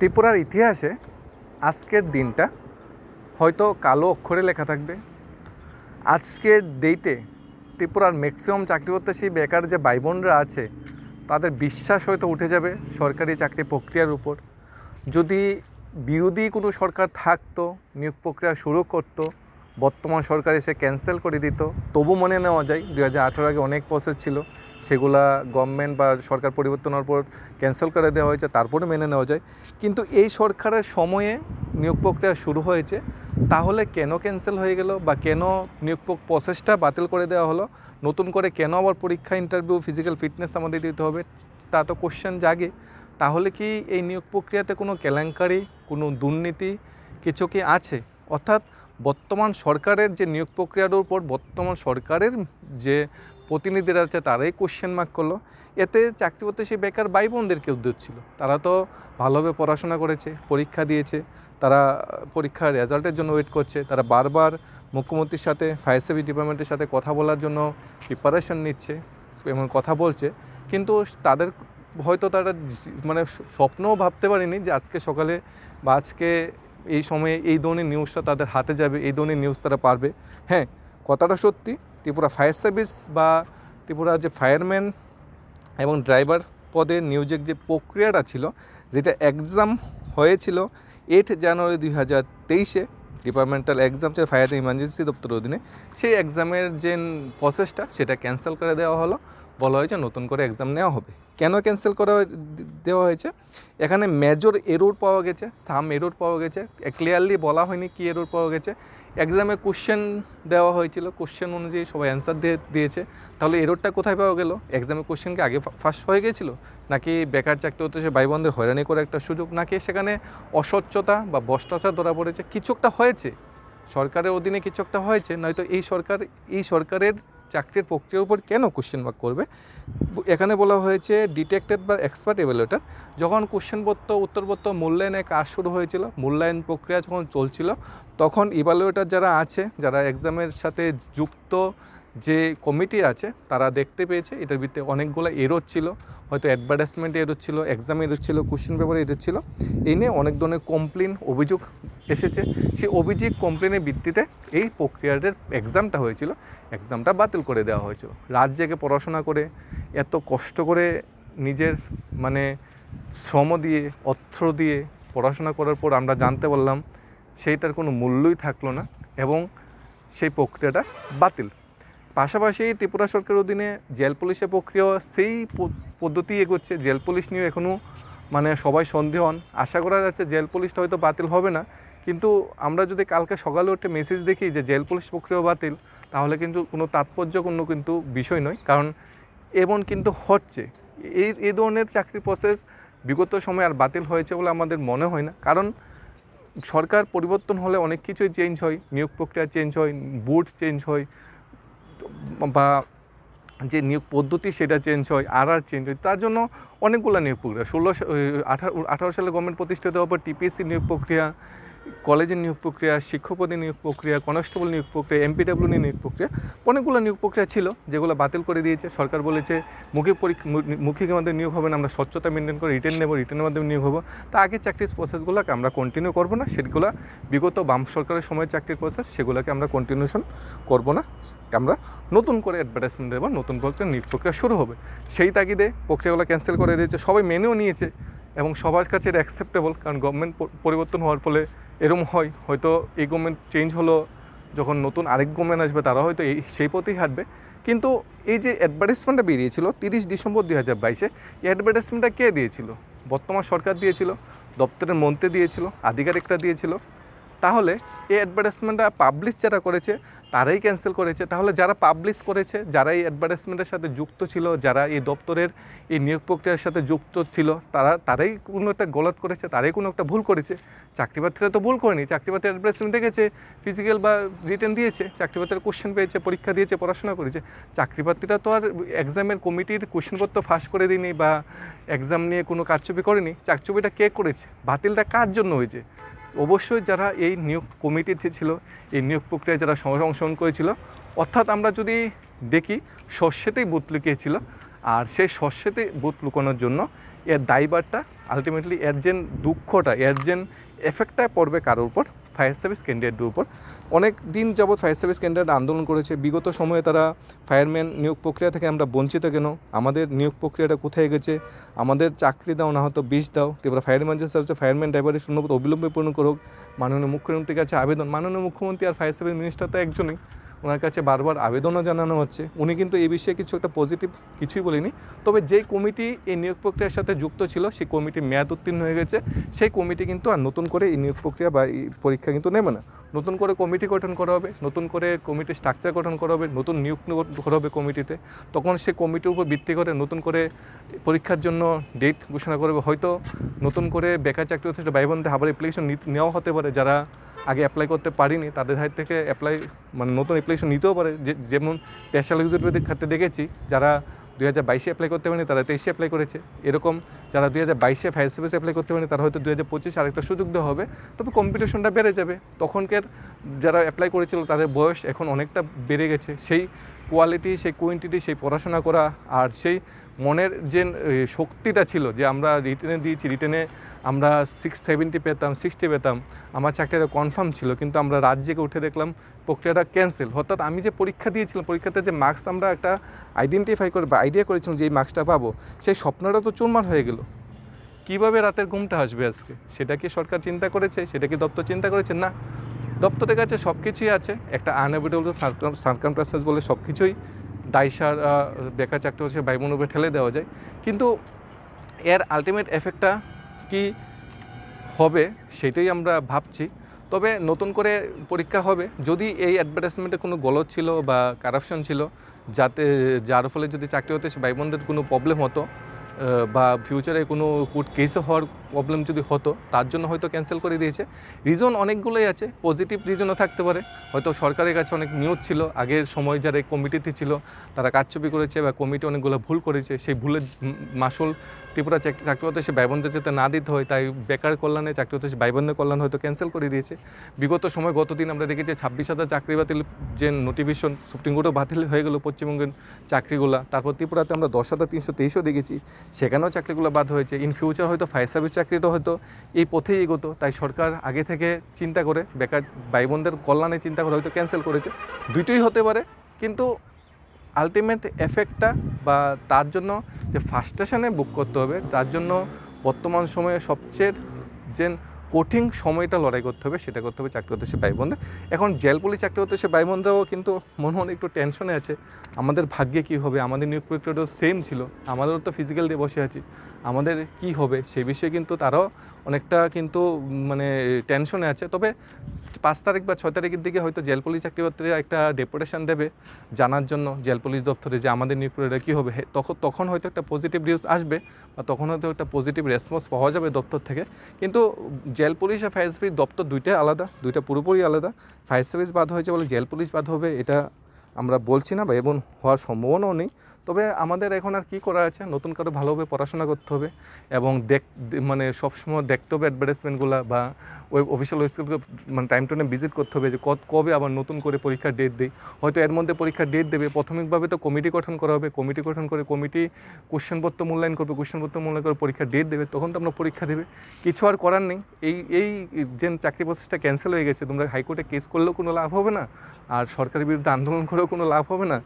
ত্রিপুরার ইতিহাসে আজকের দিনটা হয়তো কালো অক্ষরে লেখা থাকবে। আজকের ডেটে ত্রিপুরার ম্যাক্সিমাম চাকরি প্রত্যাশী বেকার যে ভাই বোনরা আছে তাদের বিশ্বাস হয়তো উঠে যাবে সরকারি চাকরি প্রক্রিয়ার উপর। যদি বিরোধী কোনো সরকার থাকতো, নিয়োগ প্রক্রিয়া শুরু করতো, বর্তমান সরকার এসে ক্যান্সেল করে দিত, তবু মনে নেওয়া যায় 2018 আগে অনেক প্রসেস ছিল, সেগুলা গভর্নমেন্ট বা সরকার পরিবর্তন হওয়ার পর ক্যান্সেল করে দেওয়া হয়েছে, তারপরে মেনে নেওয়া যায়। কিন্তু এই সরকারের সময়ে নিয়োগ প্রক্রিয়া শুরু হয়েছে, তাহলে কেন ক্যান্সেল হয়ে গেল বা কেন নিয়োগ প্রসেসটা বাতিল করে দেওয়া হলো, নতুন করে কেন আবার পরীক্ষা, ইন্টারভিউ, ফিজিক্যাল ফিটনেস আমাদের দিতে হবে, তা তো কোশ্চেন জাগে। তাহলে কি এই নিয়োগ প্রক্রিয়াতে কোনো কেলেঙ্কারি, কোনো দুর্নীতি কিছু কি আছে? অর্থাৎ বর্তমান সরকারের যে নিয়োগ প্রক্রিয়ার উপর বর্তমান সরকারের যে প্রতিনিধিরা আছে তারাই কোশ্চেন মার্ক করলো। এতে চাকরি প্রত্যাশী বেকার ভাই বোনদেরকে উদ্যোগ ছিল, তারা তো ভালোভাবে পড়াশোনা করেছে, পরীক্ষা দিয়েছে, তারা পরীক্ষার রেজাল্টের জন্য ওয়েট করছে, তারা বারবার মুখ্যমন্ত্রীর সাথে, ফায়ার সার্ভিস ডিপার্টমেন্টের সাথে কথা বলার জন্য প্রিপারেশন নিচ্ছে এবং কথা বলছে। কিন্তু তাদের হয়তো তারা মানে স্বপ্নও ভাবতে পারেনি যে আজকে সকালে বা আজকে এই সময়ে এই ধরনের নিউজটা তাদের হাতে যাবে, এই ধরনের নিউজ তারা পারবে। হ্যাঁ, কথাটা সত্যি, ত্রিপুরা ফায়ার সার্ভিস বা ত্রিপুরা যে ফায়ারম্যান এবং ড্রাইভার পদে নিয়োগের যে প্রক্রিয়াটা ছিল, যেটা এক্সাম হয়েছিল 8 জানুয়ারি 2023-এ, ডিপার্টমেন্টাল এক্সাম ছিল ফায়ার ইমার্জেন্সি দপ্তরের অধীনে, সেই এক্সামের যে প্রসেসটা সেটা ক্যান্সেল করে দেওয়া হলো। বলা হয়েছে নতুন করে এক্সাম নেওয়া হবে। কেন ক্যান্সেল করে দেওয়া হয়েছে? এখানে মেজর এরর পাওয়া গেছে, সাম এরর পাওয়া গেছে, ক্লিয়ারলি বলা হয়নি কী এরর পাওয়া গেছে। এক্সামে কোশ্চেন দেওয়া হয়েছিল, কোশ্চেন অনুযায়ী সবাই অ্যান্সার দিয়েছে, তাহলে এররটা কোথায় পাওয়া গেল? এক্সামে কোশ্চেনকে আগে ফার্স্ট হয়ে গিয়েছিল, নাকি বেকার চাকরি হতে সে ভাই বোনদের হয়রানি করে একটা সুযোগ, নাকি সেখানে অস্বচ্ছতা বা ভ্রষ্টাচার ধরা পড়েছে? কিছু একটা হয়েছে, সরকারের অধীনে কিছু একটা হয়েছে, নয়তো এই সরকারের চাকরির প্রক্রিয়ার উপর কেন কোশ্চেন মার্ক করবে? এখানে বলা হয়েছে ডিটেক্টেড বা এক্সপার্ট এভালুয়েটর। যখন কোশ্চেনপত্র, উত্তরপত্র মূল্যায়নের কাজ শুরু হয়েছিল, মূল্যায়ন প্রক্রিয়া যখন চলছিল, তখন ইভালুয়েটর যারা আছে, যারা এক্সামের সাথে যুক্ত যে কমিটি আছে, তারা দেখতে পেয়েছে এটার ভিতরে অনেকগুলো এরর ছিল, হয়তো অ্যাডভার্টাইজমেন্টে এরর ছিল, এক্সামে এরর ছিল, কোশ্চেন পেপারে এরর ছিল। এই নিয়ে অনেক ধরনের কমপ্লেন, অভিযোগ এসেছে। সেই অভিযোগ কমপ্লেনের ভিত্তিতে এই প্রক্রিয়াটার এক্সামটা হয়েছিল, এক্সামটা বাতিল করে দেওয়া হয়েছিল। রাত জেগে পড়াশোনা করে, এত কষ্ট করে নিজের মানে শ্রম দিয়ে, অর্থ দিয়ে পড়াশোনা করার পর আমরা জানতে পারলাম সেইটার কোনো মূল্যই থাকলো না এবং সেই প্রক্রিয়াটা বাতিল। পাশাপাশি ত্রিপুরা সরকারের অধীনে জেল পুলিশের প্রক্রিয়া সেই পদ্ধতি এগোচ্ছে। জেল পুলিশ নিয়ে এখনও মানে সবাই সন্দেহন। আশা করা যাচ্ছে জেল পুলিশটা হয়তো বাতিল হবে না, কিন্তু আমরা যদি কালকে সকালে উঠে মেসেজ দেখি যে জেল পুলিশ প্রক্রিয়া বাতিল, তাহলে কিন্তু কোনো তাৎপর্যপূর্ণ কিন্তু বিষয় নয়, কারণ এমন কিন্তু হচ্ছে। এই ধরনের চাকরি প্রসেস বিগত সময় আর বাতিল হয়েছে বলে আমাদের মনে হয় না, কারণ সরকার পরিবর্তন হলে অনেক কিছুই চেঞ্জ হয়, নিয়োগ প্রক্রিয়া চেঞ্জ হয়, বোর্ড চেঞ্জ হয়, বা যে নিয়োগ পদ্ধতি সেটা চেঞ্জ হয়, আর চেঞ্জ হয়। তার জন্য অনেকগুলো নিয়োগ প্রক্রিয়া 18 সালে গভর্নমেন্ট প্রতিষ্ঠিত হওয়ার পর টিপিএসসি নিয়োগ প্রক্রিয়া, কলেজের নিয়োগ প্রক্রিয়া, শিক্ষক পদে নিয়োগ প্রক্রিয়া, কনস্টেবল নিয়োগ প্রক্রিয়া, এমপিডব্লিউ নিয়োগ প্রক্রিয়া, অনেকগুলো নিয়োগ প্রক্রিয়া ছিল যেগুলো বাতিল করে দিয়েছে। সরকার বলেছে মৌখিক মাধ্যমে নিয়োগ হবে না, আমরা স্বচ্ছতা মেনটেন করে রিটেন নেব, রিটেনের মাধ্যমে নিয়োগ হবো। তা আগে চাকরির প্রসেসগুলোকে আমরা কন্টিনিউ করবো না, সেগুলো বিগত বাম সরকারের সময় চাকরির প্রসেস, সেগুলোকে আমরা কন্টিনিউশন করবো না, আমরা নতুন করে অ্যাডভার্টাইজমেন্ট দেবো, নতুন প্রক্রিয়া নিয়োগ প্রক্রিয়া শুরু হবে। সেই তাগিদে প্রক্রিয়াগুলো ক্যান্সেল করে দিয়েছে, সবাই মেনেও নিয়েছে এবং সবার কাছে এটা অ্যাকসেপ্টেবল, কারণ গভর্নমেন্ট পরিবর্তন হওয়ার ফলে এরকম হয়, হয়তো এই গভর্নমেন্ট চেঞ্জ হলো, যখন নতুন আরেক গভর্নমেন্ট আসবে তারা হয়তো সেই পথেই হাঁটবে। কিন্তু এই যে অ্যাডভার্টাইজমেন্টটা বেরিয়েছিল 30 ডিসেম্বর 2022-এ, এই অ্যাডভার্টাইজমেন্টটা কে দিয়েছিল? বর্তমান সরকার দিয়েছিল, দপ্তরের মন্ত্রী দিয়েছিল, আধিকারিকরা দিয়েছিল। তাহলে এই অ্যাডভার্টাইজমেন্টটা পাবলিশ যারা করেছে তারাই ক্যান্সেল করেছে। তাহলে যারা পাবলিশ করেছে, যারা এই অ্যাডভার্টাইজমেন্টের সাথে যুক্ত ছিল, যারা এই দপ্তরের এই নিয়োগ প্রক্রিয়ার সাথে যুক্ত ছিল, তারাই কোনো একটা গলত করেছে, তারাই কোনো একটা ভুল করেছে। চাকরিপ্রার্থীরা তো ভুল করেনি, চাকরিপ্রার্থী অ্যাডভার্টাইজমেন্ট দেখেছে, ফিজিক্যাল বা রিটেন দিয়েছে, চাকরিপ্রার্থীরা কোশ্চেন পেয়েছে, পরীক্ষা দিয়েছে, পড়াশোনা করেছে। চাকরিপ্রার্থীরা তো আর এক্সামের কমিটির কোশ্চেনপত্র ফাঁস করে দিইনি বা এক্সাম নিয়ে কোনো কারচুপি করেনি। চাকচুপিটা কে করেছে? বাতিলটা কার জন্য হয়েছে? অবশ্যই যারা এই নিয়োগ কমিটিতে ছিল, এই নিয়োগ প্রক্রিয়ায় যারা অংশগ্রহণ করেছিল, অর্থাৎ আমরা যদি দেখি শস্যেতেই বুথ লুকিয়েছিল, আর সেই শস্যেতে বুথ লুকানোর জন্য এর দায়ভারটা আলটিমেটলি এর যে দুঃখটা, এর যে এফেক্টটা পড়বে কারোর উপর, ফায়ার সার্ভিস ক্যান্ডিডেটদের উপর। অনেক দিন যাবৎ ফায়ার সার্ভিস ক্যান্ডিডেট আন্দোলন করেছে, বিগত সময়ে তারা ফায়ারম্যান নিয়োগ প্রক্রিয়া থেকে আমরা বঞ্চিত কেন, আমাদের নিয়োগ প্রক্রিয়াটা কোথায় গেছে, আমাদের চাকরি দাও না হয়তো বিষ দাও, ত্রিপুরা ফায়ারম্যান যে সার্ভিসে ফায়ারম্যান ড্রাইভারের শূন্যপদ অবিলম্বে পূরণ করুক, মাননীয় মুখ্যমন্ত্রীর কাছে আবেদন। মাননীয় মুখ্যমন্ত্রী আর ফায়ার সার্ভিস মিনিস্টার তো একজনই, ওনার কাছে বারবার আবেদনও জানানো হচ্ছে। উনি কিন্তু এই বিষয়ে কিছু একটা পজিটিভ কিছুই বলেনি। তবে যেই কমিটি এই নিয়োগ প্রক্রিয়ার সাথে যুক্ত ছিল সেই কমিটির মেয়াদ উত্তীর্ণ হয়ে গেছে, সেই কমিটি কিন্তু আর নতুন করে এই নিয়োগ প্রক্রিয়া বা এই পরীক্ষা কিন্তু নেবে না। নতুন করে কমিটি গঠন করা হবে, নতুন করে কমিটির স্ট্রাকচার গঠন করা হবে, নতুন নিয়োগ করা হবে কমিটিতে। তখন সে কমিটির উপর ভিত্তি করে নতুন করে পরীক্ষার জন্য ডেট ঘোষণা করবে। হয়তো নতুন করে বেকার চাকরি হচ্ছে ভাই বোনদের আবার অ্যাপ্লিকেশন নেওয়া হতে পারে, যারা আগে অ্যাপ্লাই করতে পারিনি তাদের হাত থেকে অ্যাপ্লাই মানে নতুন অ্যাপ্লিকেশন নিতেও পারে। যেমন স্পেশাল এক্সিকিউটিভের ক্ষেত্রে দেখেছি, যারা 2022 অ্যাপ্লাই করতে পারেনি তারা 23 অ্যাপ্লাই করেছে। এরকম যারা 2022 ফায়ার সার্ভিস অ্যাপ্লাই করতে পারেনি তারা হয়তো 2025 আরেকটা সুযোগ দেওয়া হবে। তবে কম্পিটিশনটা বেড়ে যাবে। তখনকার যারা অ্যাপ্লাই করেছিল তাদের বয়স এখন অনেকটা বেড়ে গেছে। সেই কোয়ালিটি, সেই কোয়ান্টিটি, সেই পড়াশোনা করা আর সেই মনের যে শক্তিটা ছিল যে আমরা রিটেনে দিয়েছি, রিটেনে আমরা 670 পেতাম, 60 পেতাম, আমার চাকরিটা কনফার্ম ছিল, কিন্তু আমরা রাত জেগে উঠে দেখলাম প্রক্রিয়াটা ক্যান্সেল। অর্থাৎ আমি যে পরীক্ষা দিয়েছিলাম, পরীক্ষাতে যে মার্কস আমরা একটা আইডেন্টিফাই করে বা আইডিয়া করেছিলাম যে এই মার্কসটা পাবো, সেই স্বপ্নটা তো চুরমার হয়ে গেল। কীভাবে রাতের ঘুমটা আসবে আজকে, সেটা কি সরকার চিন্তা করেছে? সেটা কি দপ্তর চিন্তা করেছে? না, দপ্তরের কাছে সব কিছুই আছে। একটা আনএভিটেবল সার্কামস্টান্সেস বলে সব কিছুই দায়সার বেকার চাকরি হচ্ছে ভাই বোন উপরে ঠেলে দেওয়া যায়। কিন্তু এর আলটিমেট এফেক্টটা কি হবে সেটাই আমরা ভাবছি। তবে নতুন করে পরীক্ষা হবে, যদি এই অ্যাডভার্টাইজমেন্টে কোনো গলদ ছিল বা কারাপশন ছিল, যার ফলে যদি চাকরি হতে ভাই বোনদের কোনো প্রবলেম হতো বা ফিউচারে কোনো কোর্ট কেসও হওয়ার প্রবলেম যদি হতো, তার জন্য হয়তো ক্যান্সেল করে দিয়েছে। রিজন অনেকগুলোই আছে, পজিটিভ রিজনও থাকতে পারে। হয়তো সরকারের কাছে অনেক নিউজ ছিল, আগের সময় যারা এই কমিটিতে ছিল তারা কারচুপি করেছে বা কমিটি অনেকগুলো ভুল করেছে, সেই ভুলের মাসুল ত্রিপুরা চাকরি হতে সে ভাই বোনদের যাতে না দিতে হয়, তাই বেকার কল্যাণে চাকরি হতে ভাই বোনদের কল্যাণ হয়তো ক্যান্সেল করে দিয়েছে। বিগত সময় গতদিন আমরা দেখেছি 26,000 চাকরি বাতিল যে নোটিফিকেশন সুপ্রিম কোর্টেও বাতিল হয়ে গেল পশ্চিমবঙ্গের চাকরিগুলো। তারপর ত্রিপুরাতে আমরা 10,323ও দেখেছি, সেখানেও চাকরিগুলো বাদ হয়েছে। ইন ফিউচার হয়তো ফায়ার সার্ভিস চাকরিটা হয়তো এই পথেই এগোতো, তাই সরকার আগে থেকে চিন্তা করে বেকার ভাই বোনদের কল্যাণে চিন্তা করে হয়তো ক্যান্সেল করেছে। দুটোই হতে পারে, কিন্তু আলটিমেট এফেক্টটা বা তার জন্য যে ফার্স্টেশনে বুক করতে হবে, তার জন্য বর্তমান সময়ে সবচেয়ে যে কঠিন সময়টা লড়াই করতে হবে, সেটা করতে হবে চাকরি হতে সে ভাই বোনদের। এখন জেল পুলিশ চাকরি হতে সে ভাই বোনরাও কিন্তু মনে মনে একটু টেনশনে আছে, আমাদের ভাগ্যে কী হবে, আমাদের নিয়োগ প্রক্রিয়াটাও সেম ছিল, আমাদেরও তো ফিজিক্যাল দিয়ে বসে আছি, আমাদের কি হবে সেই বিষয়ে কিন্তু তারাও অনেকটা কিন্তু মানে টেনশনে আছে। তবে 5 তারিখ বা 6 তারিখের দিকে হয়তো জেল পুলিশ চাকরিতে একটা ডেপুটেশন দেবে জানার জন্য জেল পুলিশ দপ্তরে যে আমাদের নিয়োগ প্রক্রিয়া কী হবে। তখন হয়তো একটা পজিটিভ নিউজ আসবে বা তখন হয়তো একটা পজিটিভ রেসপন্স পাওয়া যাবে দপ্তর থেকে। কিন্তু জেল পুলিশ আর ফায়ার সার্ভিস দপ্তর দুইটাই আলাদা, দুইটা পুরোপুরি আলাদা। ফায়ার সার্ভিস বাদ হয়েছে বলে জেল পুলিশ বাদ হবে এটা আমরা বলছি না বা এবং হওয়ার সম্ভাবনাও নেই। তবে আমাদের এখন আর কী করা আছে, নতুন করে ভালোভাবে পড়াশোনা করতে হবে এবং মানে সবসময় দেখতে হবে অ্যাডভার্টাইজমেন্টগুলো বা ওই অফিসিয়াল ওয়েবসাইটগুলো মানে টাইম টু টাইম ভিজিট করতে হবে যে কবে আবার নতুন করে পরীক্ষার ডেট দেয়। হয়তো এর মধ্যে পরীক্ষার ডেট দেবে, প্রাথমিকভাবে তো কমিটি গঠন করা হবে, কমিটি গঠন করে কমিটি কোশ্চেনপত্র মূল্যায়ন করবে, কোশ্চেনপত্র মূল্যায়ন করে পরীক্ষার ডেট দেবে, তখন তো আমরা পরীক্ষা দেবে। কিছু আর করার নেই। এই যে চাকরি প্রসেসটা ক্যান্সেল হয়ে গেছে, তোমরা হাইকোর্টে কেস করলেও কোনো লাভ হবে না, আর সরকারের বিরুদ্ধে আন্দোলন করেও কোনো লাভ হবে না।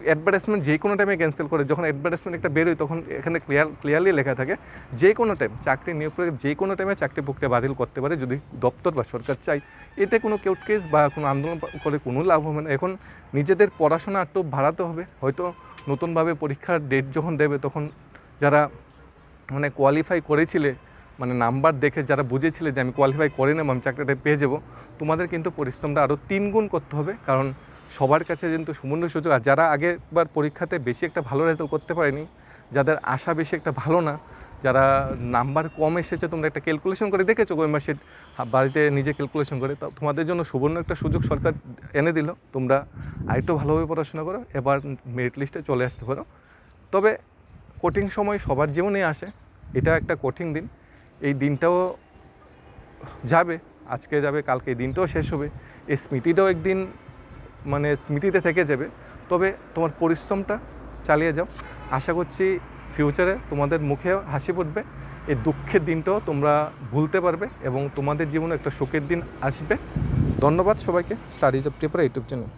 অ্যাডভার্টাইজমেন্ট যে কোনো টাইমে ক্যান্সেল করে, যখন অ্যাডভার্টাইজমেন্ট একটা বেরোয় তখন এখানে ক্লিয়ারলি লেখা থাকে যে কোনো টাইম চাকরি নিয়োগ করে যে কোনো টাইমে চাকরি প্রক্রিয়া বাতিল করতে পারে যদি দপ্তর বা সরকার চাই। এতে কোনো কোর্ট কেস বা কোনো আন্দোলন করে কোনো লাভ হবে না। এখন নিজেদের পড়াশোনা একটু বাড়াতে হবে। হয়তো নতুনভাবে পরীক্ষার ডেট যখন দেবে তখন যারা মানে কোয়ালিফাই করেছিলে, মানে নাম্বার দেখে যারা বুঝেছিলে যে আমি কোয়ালিফাই করে নেব, আমি চাকরিটা পেয়ে যাবো, তোমাদের কিন্তু পরিশ্রমটা আরও 3 গুণ করতে হবে। কারণ সবার কাছে কিন্তু সুবর্ণ সুযোগ। আর যারা আগেরবার পরীক্ষাতে বেশি একটা ভালো রেজাল্ট করতে পারেনি, যাদের আশা বেশি একটা ভালো না, যারা নাম্বার কম এসেছে, তোমরা একটা ক্যালকুলেশন করে দেখেছো ওয়েমার্কশিট বাড়িতে নিজে ক্যালকুলেশন করে, তোমাদের জন্য সুবর্ণ একটা সুযোগ সরকার এনে দিল। তোমরা আরেকটু ভালোভাবে পড়াশোনা করো, এবার মেরিট লিস্টে চলে আসতে পারো। তবে কঠিন সময় সবার জীবনেই আসে, এটা একটা কঠিন দিন। এই দিনটাও যাবে, আজকে যাবে, কালকে এই দিনটাও শেষ হবে, এই স্মৃতিটাও একদিন মানে স্মৃতিতে থেকে যাবে। তবে তোমার পরিশ্রমটা চালিয়ে যাও। আশা করছি ফিউচারে তোমাদের মুখে হাসি ফুটবে, এই দুঃখের দিনটাও তোমরা ভুলতে পারবে এবং তোমাদের জীবনে একটা সুখের দিন আসবে। ধন্যবাদ সবাইকে। Studies of Tripura YouTube channel.